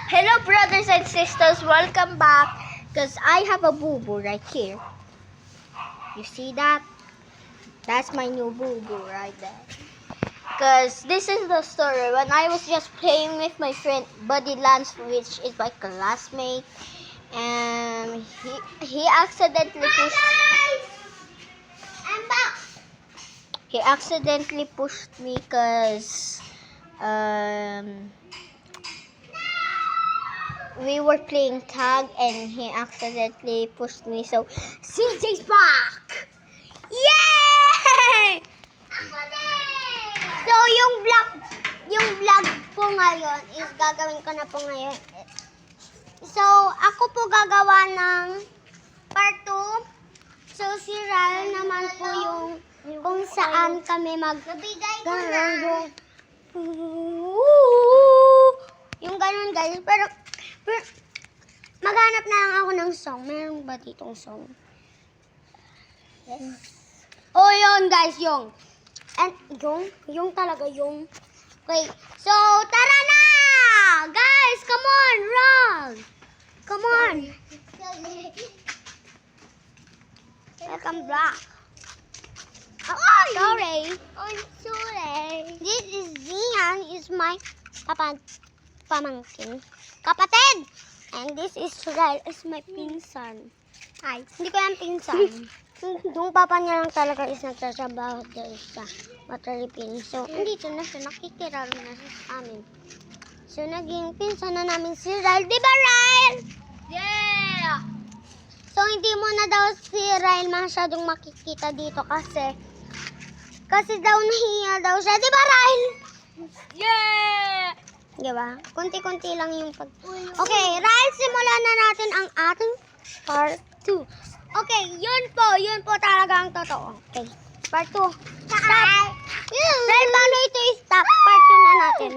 Hello brothers and sisters, welcome back. Because I have a boo-boo right here. You see that? That's my new boo-boo right there. Because this is the story. When I was just playing with my friend Buddy Lance, which is my classmate, and he accidentally pushed... I'm back! He accidentally pushed me because we were playing tag and he accidentally pushed me. So, CJ's back! Yay! So, yung vlog po ngayon is gagawin ko na po ngayon. So, ako po gagawa ng part 2. So, si Ryan naman po yung kung saan kami ganun yung ganun guys. Pero maghanap na lang ako ng song. Meron ba ditong song? Yes. Oh, yun guys, yung. And yung talaga yung. Okay. So, tara na! Guys, come on, run! Come on. Welcome back. Oh, sorry. I'm sorry. This is Zian, is my pamangkin. Kapatid! And this is Ral, is my pinsan. Ay, hindi ko yan pinsan. Yung papa niya lang talaga is nagtatrabaho dahil sa Matalipin. So, andito na siya, nakikiraro na siya sa amin. So, naging pinsan na namin si Ral. Di ba, Ral? Yeah! So, hindi mo na daw si Ral masyadong makikita dito kasi daw nahiya daw siya. Di ba, Ral? Yeah! Di ba? Kunti-kunti lang yung pag... Okay, Ral, simulan na natin ang ating part 2. Okay, yun po talaga ang totoo. Okay, part 2. Stop. Ral, paano ito i-stop? Part 2 na natin.